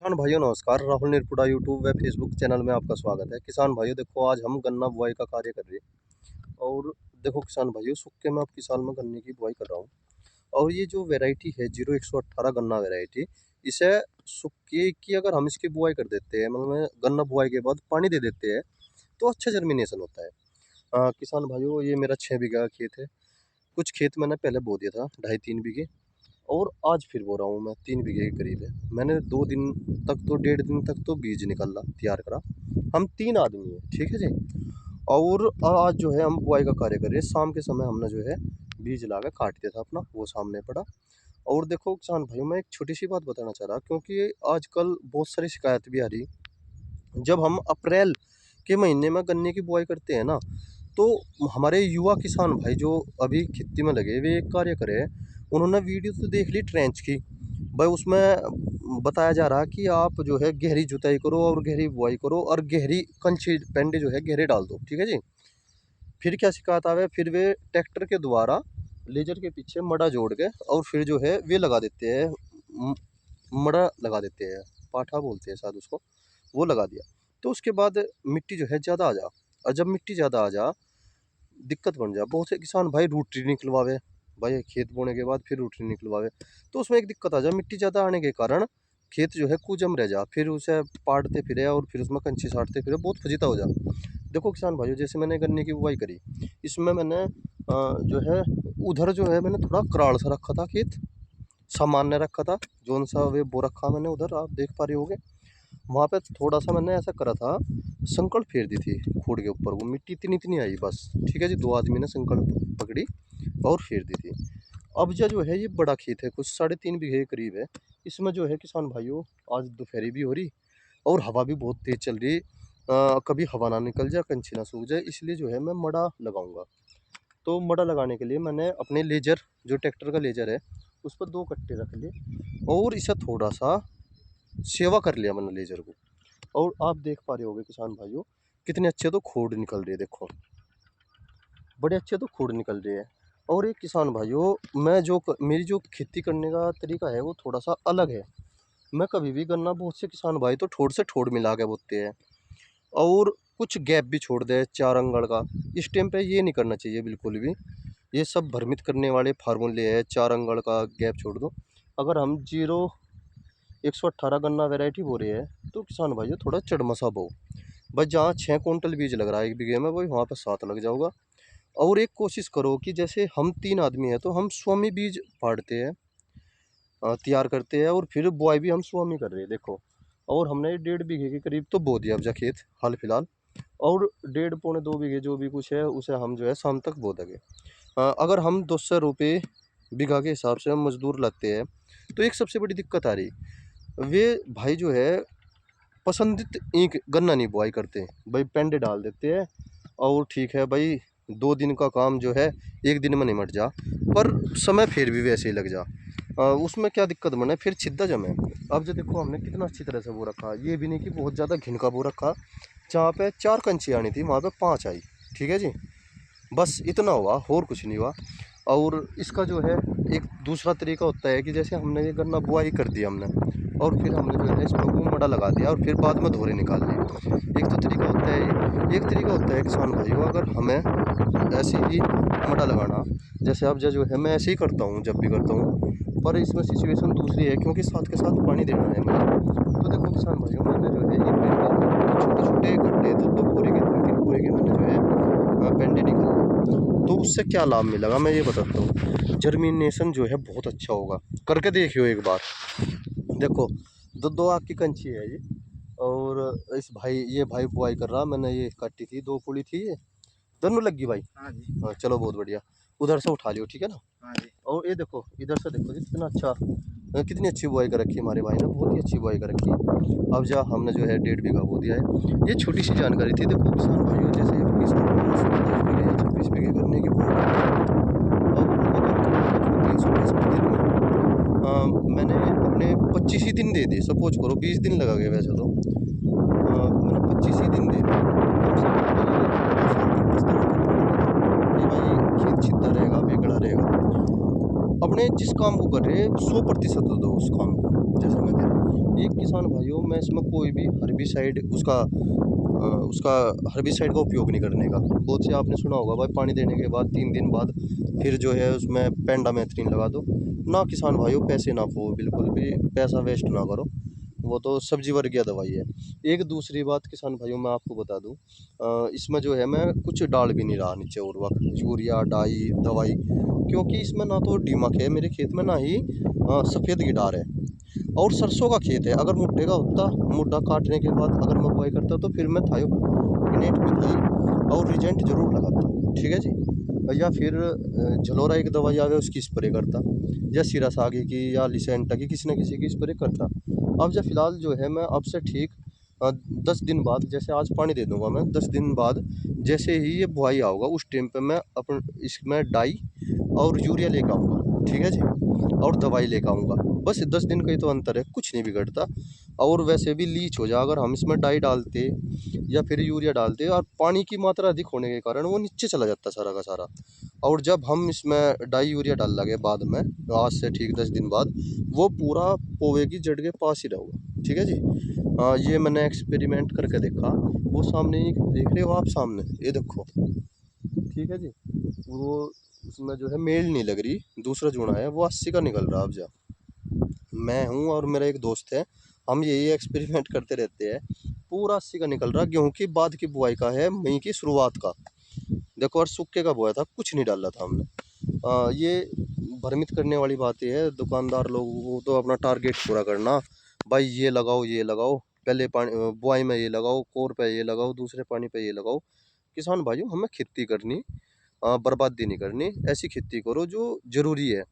किसान भाइयों नमस्कार। राहुल निरपुड़ा यूट्यूब व फेसबुक चैनल में आपका स्वागत है। किसान भाइयों देखो, आज हम गन्ना बुआई का कार्य कर रहे हैं। और देखो किसान भाइयों, सुक्के में आपकी साल में गन्ने की बुआई कर रहा हूँ। और ये जो वैरायटी है 0118 गन्ना वैरायटी, इसे सुक्के की अगर हम इसकी बुआई कर देते हैं, मतलब गन्ना बुआई के बाद पानी दे देते हैं, तो अच्छा जर्मिनेशन होता है। किसान भाइयों, ये मेरा 6 बीघा का खेत है। कुछ खेत मैंने पहले बो दिया था, 2.5-3 बीघे। और आज फिर बो रहा हूँ मैं, 3 बीघे के करीब है। मैंने 2 दिन तक तो, 1.5 दिन तक तो बीज निकाला, तैयार करा। हम 3 आदमी हैं, ठीक है जी। और आज जो है हम बुआई का कार्य कर रहे हैं। शाम के समय हमने जो है बीज ला के काट दिया था अपना, वो सामने पड़ा। और देखो किसान भाइयों, मैं एक छोटी सी बात बताना चाह रहा, क्योंकि आजकल बहुत सारी शिकायत भी आ रही। जब हम अप्रैल के महीने में गन्ने की बुआई करते हैं ना, तो हमारे युवा किसान भाई जो अभी खेती में लगे वे एक कार्य करे, उन्होंने वीडियो तो देख ली ट्रेंच की। भाई उसमें बताया जा रहा कि आप जो है गहरी जुताई करो और गहरी बुआई करो और गहरी कंची पेंडे जो है गहरे डाल दो, ठीक है जी। फिर क्या शिकायत आवे, फिर वे ट्रैक्टर के द्वारा लेजर के पीछे मड़ा जोड़ के और फिर जो है वे लगा देते हैं, मड़ा लगा देते हैं, पाठा बोलते हैं शायद उसको, वो लगा दिया। तो उसके बाद मिट्टी जो है ज़्यादा आ जा, और जब मिट्टी ज़्यादा आ जा दिक्कत बन जा। बहुत से किसान भाई रूटरी निकलवावे, भाई खेत बोने के बाद फिर रूटरी निकलवावे। तो उसमें एक दिक्कत आ जा, मिट्टी ज़्यादा आने के कारण खेत जो है कुजम रह जा, फिर उसे पाटते फिरे और फिर उसमें कंची साटते फिरे, बहुत फजीता हो जा। देखो किसान भाइयों, जैसे मैंने गन्ने की बुआई करी, इसमें मैंने जो है उधर जो है मैंने थोड़ा कराल सा रखा था खेत, सामान्य रखा था। जोन सा वे बो रखा मैंने उधर, आप देख पा रहे होगे। वहाँ पे थोड़ा सा मैंने ऐसा करा था, संकल फेर दी थी खूड़ के ऊपर, वो मिट्टी इतनी इतनी आई बस, ठीक है जी। 2 आदमी ने संकल पकड़ी और फेर दी थी। अब जो है ये बड़ा खेत है, कुछ 3.5 बीघे के करीब है। इसमें जो है किसान भाइयों, आज दोपहरी भी हो रही और हवा भी बहुत तेज चल रही। कभी हवा ना निकल जाए, कंची ना सूख जाए, इसलिए जो है मैं मड़ा लगाऊंगा। तो मड़ा लगाने के लिए मैंने अपने लेजर, जो ट्रैक्टर का लेजर है, उस पर 2 कट्टे रख लिए और इसे थोड़ा सा सेवा कर लिया मैंने लेजर को। और आप देख पा रहे होगे किसान भाइयों, कितने अच्छे तो खोड निकल रही है, देखो बड़े अच्छे तो खोड निकल रही है। और एक किसान भाइयों, मेरी जो खेती करने का तरीका है वो थोड़ा सा अलग है। मैं कभी भी गन्ना, बहुत से किसान भाई तो ठोड़ से ठोड़ मिला के बोते हैं और कुछ गैप भी छोड़ दे 4 अंगड़ का। इस टाइम पे ये नहीं करना चाहिए बिल्कुल भी। ये सब भ्रमित करने वाले फार्मूले है, 4 अंगड़ का गैप छोड़ दो। अगर हम 0118 गन्ना वैरायटी बो रहे हैं तो किसान भाइयों थोड़ा चढ़मसा बो। बस जहाँ 6 कुंटल बीज लग रहा है 1 बीघे में, वही वहाँ पर 7 लग जाऊगा। और एक कोशिश करो कि जैसे हम 3 आदमी हैं तो हम स्वामी बीज पाड़ते हैं, तैयार करते हैं और फिर बुआई भी हम स्वामी कर रहे हैं, देखो। और हमने 1.5 बीघे के करीब तो बो दिया अब जा खेत हाल फिलहाल। और 1.5 पौने 2 बीघे जो भी कुछ है उसे हम जो है शाम तक बो देंगे। अगर हम 200 रुपये बीघा के हिसाब से हम मजदूर लगते हैं, तो एक सबसे बड़ी दिक्कत आ रही, वे भाई जो है पसंदित ईंख गन्ना नहीं बुआई करते, भाई पेंडे डाल देते हैं और ठीक है भाई, 2 दिन का काम जो है 1 दिन में निमट जा, पर समय फिर भी वैसे ही लग जा। उसमें क्या दिक्कत बने, फिर छिद्दा जमे। अब जो देखो हमने कितना अच्छी तरह से बो रखा, ये भी नहीं कि बहुत ज़्यादा घिन का बो रखा। जहाँ पे 4 कंची आनी थी वहाँ पे 5 आई, ठीक है जी। बस इतना हुआ और कुछ नहीं हुआ। और इसका जो है एक दूसरा तरीका होता है कि जैसे हमने ये गन्ना बुआई कर दिया हमने, और फिर हमने जो है इसमें वो मड़ा लगा दिया और फिर बाद में धोरे निकाल लिए। एक तो तरीका होता है ये, एक तरीका होता है किसान भाइयों, अगर हमें ऐसे ही मड़ा लगाना, जैसे अब जो है मैं ऐसे ही करता हूँ जब भी करता हूँ, पर इसमें सिचुएशन दूसरी है क्योंकि साथ के साथ पानी देना है मुझे। तो देखो किसान भाइयों, मैंने जो है ये पेंडे छोटे छोटे गड्ढे, 2-2 बोरे के, 3-3 बोरे के मैंने जो है पेंडे निकाले। तो उससे क्या लाभ मिलेगा मैं ये बताता हूँ। जर्मिनेशन जो है बहुत अच्छा होगा, करके देखियो एक बार। देखो, 2-2 आग की कंची है ये। और ये भाई बुआई कर रहा, मैंने ये काटी थी, 2 पुली थी ये, दोनों लग गई भाई। हाँ जी। हाँ चलो बहुत बढ़िया। उधर से उठा लियो, ठीक है ना। हाँ जी। और ये देखो, इधर से देखो जी, कितना अच्छा, कितनी अच्छी बुआई कर रखी है हमारे भाई ने, बहुत ही अच्छी बुआई कर रखी है। अब जा हमने जो है 1.5 बीघा बो दिया है। ये छोटी सी जानकारी थी। देखो किसान भाइयों, जैसे अब किसान 10 बीघे या 26 बीघे करने की बुआई करते हैं, और अगर 365 दिन में मैंने अपने 25 ही दिन दे दिए, सपोज करो 20 दिन लगा गए वैसे तो, मैंने 25 ही दिन दे दिए, कम से कम मेरे 2 साल तक बचता नहीं कि भाई खेत छिदा रहेगा, बेगड़ा रहेगा। अपने जिस काम को कर रहे हैं 100% दो उस काम को, जैसे मैं दे रहा हूँ। एक किसान भाइयों मैं इसमें कोई भी हर्बिसाइड उसका हर्बिसाइड का उपयोग नहीं करने का। बहुत से आपने सुना होगा भाई पानी देने के बाद 3 दिन बाद फिर जो है उसमें पेंडामेथ्रिन लगा दो। ना किसान भाइयों पैसे ना खो, बिल्कुल भी पैसा वेस्ट ना करो, वो तो सब्जी वर्गीय दवाई है। एक दूसरी बात किसान भाइयों मैं आपको बता दूं, इसमें जो है मैं कुछ डाल भी नहीं रहा नीचे उर्वरक, यूरिया डाई दवाई, क्योंकि इसमें ना तो दीमक है मेरे खेत में, ना ही सफ़ेद गिटार है। और सरसों का खेत है, अगर मुड्ढे का होता, मुड्ढा काटने के बाद अगर मैं बुआई करता तो फिर मैं थायोपिनेट मिथाइल और रिजेंट जरूर लगाता, ठीक है जी। या फिर झलोरा एक दवाई आवे उसकी स्प्रे करता, या सिरासागी की या लिसेंटा की किसी न किसी की स्प्रे करता। अब जब फिलहाल जो है मैं अब से ठीक 10 दिन बाद, जैसे आज पानी दे दूंगा मैं, 10 दिन बाद जैसे ही ये बुआई आओगा उस टाइम पे मैं अपन इसमें डाई और यूरिया लेकर आऊँगा, ठीक है जी, और दवाई लेकर आऊँगा। बस 10 दिन का ही तो अंतर है, कुछ नहीं बिगड़ता। और वैसे भी लीच हो जाए अगर हम इसमें डाई डालते या फिर यूरिया डालते, और पानी की मात्रा अधिक होने के कारण वो नीचे चला जाता सारा का सारा। और जब हम इसमें डाई यूरिया डाल लगे बाद में, आज से ठीक 10 दिन बाद, वो पूरा पोवे की जड़ के पास ही रहेगा, ठीक है जी। ये मैंने एक्सपेरिमेंट करके देखा, वो सामने ही देख रहे हो आप, सामने ये देखो, ठीक है जी। वो उसमें जो है मेल नहीं लग रही, दूसरा जुड़ा है वो 80 का निकल रहा है। अब जा मैं हूँ और मेरा एक दोस्त है, हम यही एक्सपेरिमेंट करते रहते हैं। पूरा 80 का निकल रहा, गेहूं की बाद की बुआई का है, मई की शुरुआत का। देखो और सूखे का बोया था, कुछ नहीं डाला था हमने। ये भ्रमित करने वाली बात ये है, दुकानदार लोगों को तो अपना टारगेट पूरा करना, भाई ये लगाओ ये लगाओ, पहले पानी बुआई में ये लगाओ, कोर पे ये लगाओ, दूसरे पानी पे ये लगाओ। किसान भाइयों हमें खेती करनी, बर्बादी नहीं करनी, ऐसी खेती करो जो जरूरी है।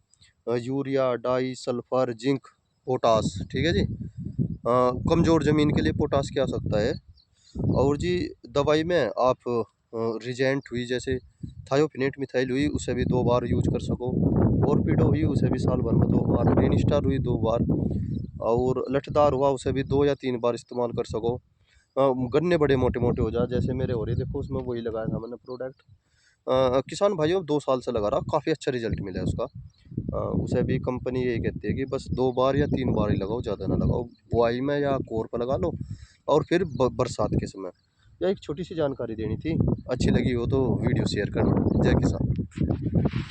यूरिया डाई सल्फर जिंक पोटास, ठीक है जी। कमज़ोर ज़मीन के लिए पोटास की आवश्यकता है। और जी दवाई में आप रिजेंट हुई, जैसे थायोफिनेट मिथाइल हुई, उसे भी 2 बार यूज कर सको। फॉरपीडो हुई उसे भी साल भर में 2 बार, रेनी स्टार हुई 2 बार, और लठदार हुआ उसे भी 2 या 3 बार इस्तेमाल कर सको। गन्ने बड़े मोटे मोटे हो जाए जैसे मेरे हो रहे, देखो उसमें वही लगाया था मैंने प्रोडक्ट। किसान भाइयों 2 साल से लगा रहा, काफ़ी अच्छा रिजल्ट मिला है उसका। उसे भी कंपनी यही कहती है कि बस 2 बार या 3 बार ही लगाओ, ज़्यादा ना लगाओ, बुआई में या कोर पर लगा लो, और फिर बरसात के समय। यह एक छोटी सी जानकारी देनी थी, अच्छी लगी हो तो वीडियो शेयर करना। जय किसान।